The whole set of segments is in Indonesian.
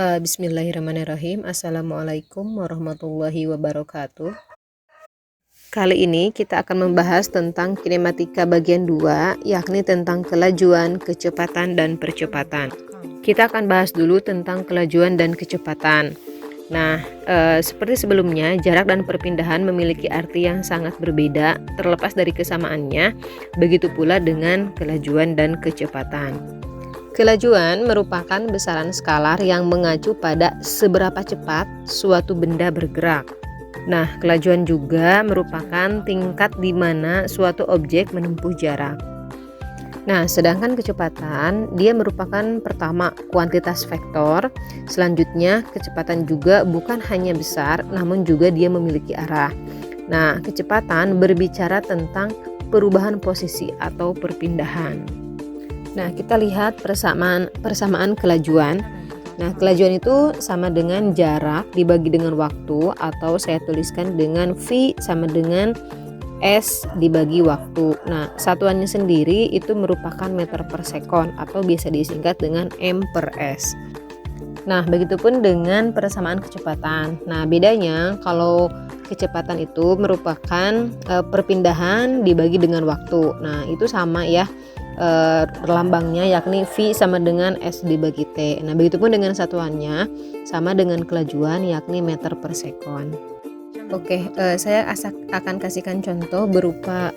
Bismillahirrahmanirrahim. Assalamualaikum warahmatullahi wabarakatuh. Kali ini kita akan membahas tentang kinematika bagian 2, yakni tentang kelajuan, kecepatan, dan percepatan. Kita akan bahas dulu tentang kelajuan dan kecepatan. Nah, seperti sebelumnya, jarak dan perpindahan memiliki arti yang sangat berbeda terlepas dari kesamaannya. Begitu pula dengan kelajuan dan kecepatan. Kelajuan merupakan besaran skalar yang mengacu pada seberapa cepat suatu benda bergerak. Nah, kelajuan juga merupakan tingkat di mana suatu objek menempuh jarak. Nah, sedangkan kecepatan dia merupakan pertama kuantitas vektor, selanjutnya kecepatan juga bukan hanya besar namun juga dia memiliki arah. Nah, kecepatan berbicara tentang perubahan posisi atau perpindahan. Nah, kita lihat persamaan kelajuan. Nah, kelajuan itu sama dengan jarak dibagi dengan waktu, atau saya tuliskan dengan V sama dengan S dibagi waktu. Nah, satuannya sendiri itu merupakan meter per sekon atau biasa disingkat dengan M per S. Nah, begitupun dengan persamaan kecepatan. Nah, bedanya kalau kecepatan itu merupakan perpindahan dibagi dengan waktu. Nah, itu sama ya. Lambangnya yakni V sama dengan S dibagi T. Nah, begitupun dengan satuannya sama dengan kelajuan yakni meter per sekon. Oke, saya akan kasihkan contoh berupa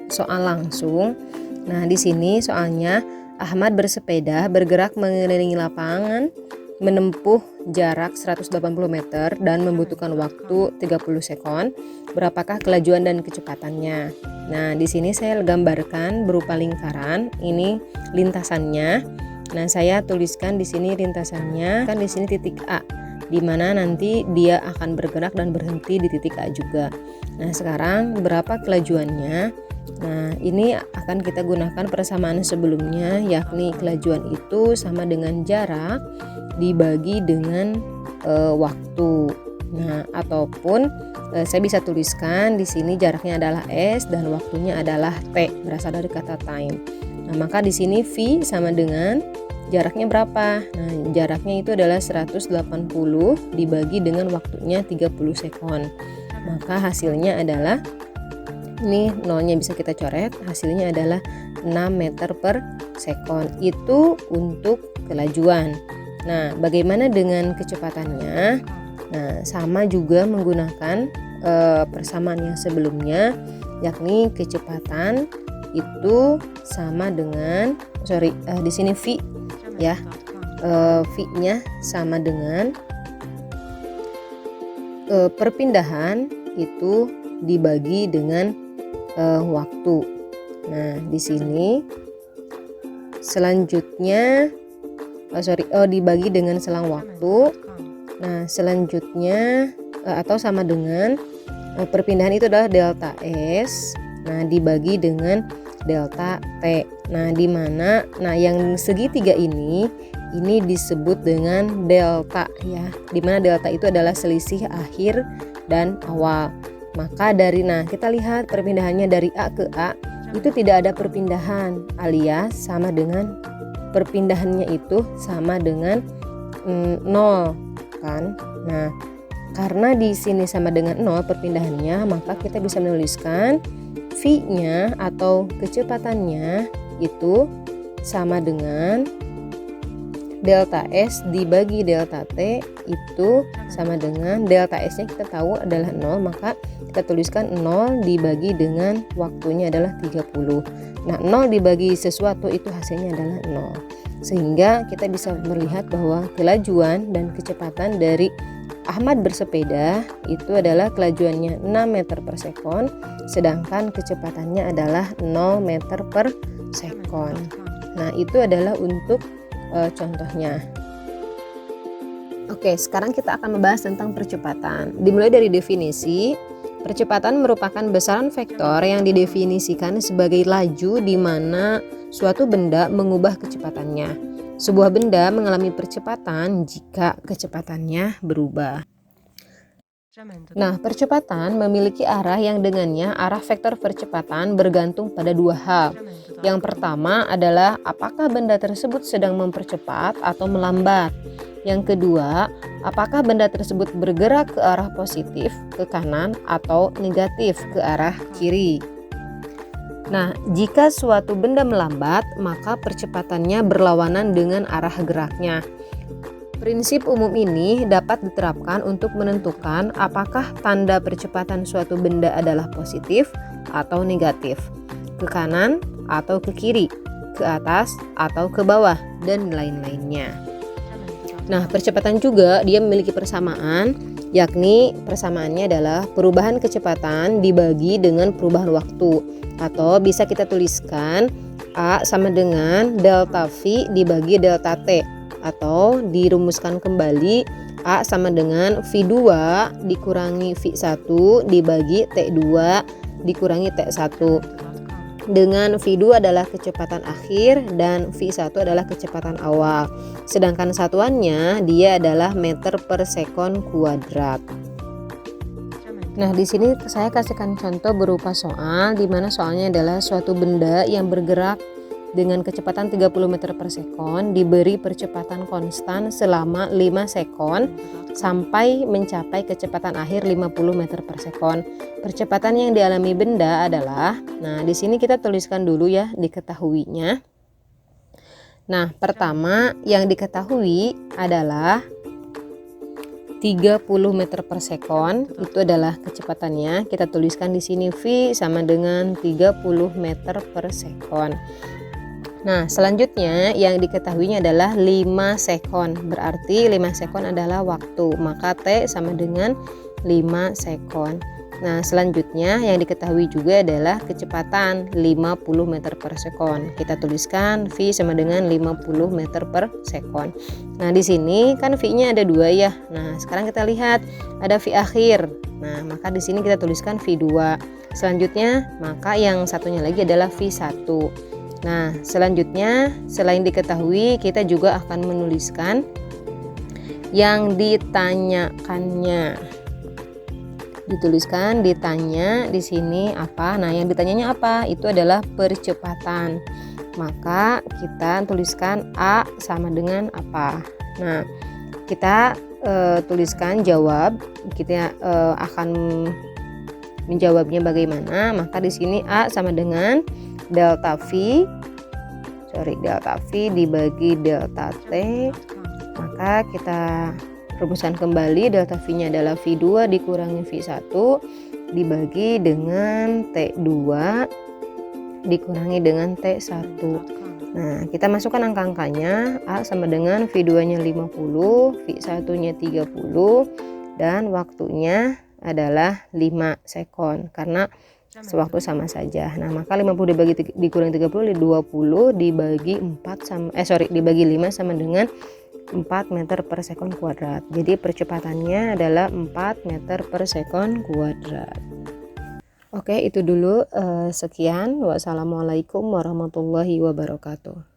soal langsung. Nah, di sini soalnya Ahmad bersepeda bergerak mengelilingi lapangan menempuh jarak 180 meter dan membutuhkan waktu 30 sekon. Berapakah kelajuan dan kecepatannya? Nah, di sini saya gambarkan berupa lingkaran. Ini lintasannya. Nah, saya tuliskan di sini lintasannya, kan di sini titik A, di mana nanti dia akan bergerak dan berhenti di titik A juga. Nah, sekarang berapa kelajuannya? Nah, ini akan kita gunakan persamaan sebelumnya, yakni kelajuan itu sama dengan jarak dibagi dengan waktu. Nah, ataupun saya bisa tuliskan di sini jaraknya adalah S dan waktunya adalah T, berasal dari kata time. Nah, maka di sini V sama dengan jaraknya berapa? Nah, jaraknya itu adalah 180 dibagi dengan waktunya 30 sekon. Maka hasilnya adalah, ini nolnya bisa kita coret, hasilnya adalah 6 meter per sekon. Itu untuk kelajuan. Nah, bagaimana dengan kecepatannya? Nah, sama juga menggunakan persamaan yang sebelumnya, yakni kecepatan itu sama dengan di sini V ya, V-nya sama dengan perpindahan itu dibagi dengan waktu. Nah, di sini selanjutnya dibagi dengan selang waktu. Nah, selanjutnya atau sama dengan perpindahan itu adalah delta S. Nah, dibagi dengan delta T. Nah, di mana yang segitiga ini disebut dengan delta ya. Di mana delta itu adalah selisih akhir dan awal. Maka kita lihat perpindahannya dari A ke A itu tidak ada perpindahan, alias sama dengan perpindahannya itu sama dengan 0 kan. Nah, karena di sini sama dengan 0 perpindahannya, maka kita bisa menuliskan V-nya atau kecepatannya itu sama dengan delta S dibagi delta T, itu sama dengan delta S-nya kita tahu adalah 0, maka kita tuliskan 0 dibagi dengan waktunya adalah 30. Nah, 0 dibagi sesuatu itu hasilnya adalah 0. Sehingga kita bisa melihat bahwa kelajuan dan kecepatan dari Ahmad bersepeda itu adalah kelajuannya 6 meter per sekon, sedangkan kecepatannya adalah 0 meter per sekon. Nah, itu adalah untuk contohnya. Oke, sekarang kita akan membahas tentang percepatan. Dimulai dari definisi. Percepatan merupakan besaran vektor yang didefinisikan sebagai laju di mana suatu benda mengubah kecepatannya. Sebuah benda mengalami percepatan jika kecepatannya berubah. Nah, percepatan memiliki arah yang dengannya arah vektor percepatan bergantung pada dua hal. Yang pertama adalah apakah benda tersebut sedang mempercepat atau melambat. Yang kedua, apakah benda tersebut bergerak ke arah positif, ke kanan, atau negatif ke arah kiri. Nah, jika suatu benda melambat, maka percepatannya berlawanan dengan arah geraknya. Prinsip umum ini dapat diterapkan untuk menentukan apakah tanda percepatan suatu benda adalah positif atau negatif, ke kanan atau ke kiri, ke atas atau ke bawah, dan lain-lainnya. Nah, percepatan juga dia memiliki persamaan, yakni persamaannya adalah perubahan kecepatan dibagi dengan perubahan waktu, atau bisa kita tuliskan A sama dengan delta V dibagi delta T, atau dirumuskan kembali A sama dengan V2 dikurangi V1 dibagi T2 dikurangi T1. Dengan V2 adalah kecepatan akhir dan V1 adalah kecepatan awal. Sedangkan satuannya dia adalah meter per sekon kuadrat. Nah, di sini saya kasihkan contoh berupa soal di mana soalnya adalah suatu benda yang bergerak dengan kecepatan 30 meter per sekon diberi percepatan konstan selama 5 sekon sampai mencapai kecepatan akhir 50 meter per sekon. Percepatan yang dialami benda adalah, nah di sini kita tuliskan dulu ya diketahuinya. Nah, pertama yang diketahui adalah 30 meter per sekon, itu adalah kecepatannya. Kita tuliskan di sini V sama dengan 30 meter per sekon. Nah, selanjutnya yang diketahuinya adalah 5 sekon. Berarti 5 sekon adalah waktu. Maka T sama dengan 5 sekon. Nah, selanjutnya yang diketahui juga adalah kecepatan 50 meter per sekon. Kita tuliskan V sama dengan 50 meter per sekon. Nah, di sini kan V-nya ada 2 ya. Nah, sekarang kita lihat ada V akhir. Nah, maka di sini kita tuliskan V2. Selanjutnya, maka yang satunya lagi adalah V1. Nah, selanjutnya selain diketahui, kita juga akan menuliskan yang ditanyakannya. Dituliskan ditanya di sini apa? Nah, yang ditanyanya apa? Itu adalah percepatan. Maka kita tuliskan A sama dengan apa? Nah, kita tuliskan jawab. Kita akan menjawabnya bagaimana? Maka di sini A sama dengan delta V dibagi delta T. Maka kita rumuskan kembali, delta V nya adalah V2 dikurangi V1 dibagi dengan T2 dikurangi dengan T1. Nah, kita masukkan angka-angkanya. A sama dengan V2 nya 50, V1 nya 30, dan waktunya adalah 5 sekon karena sewaktu sama saja. Nah, maka 50 dikurangi 30 20 dibagi 5 sama dengan 4 meter per sekon kuadrat. Jadi percepatannya adalah 4 meter per sekon kuadrat. Oke, itu dulu. Sekian. Wassalamualaikum warahmatullahi wabarakatuh.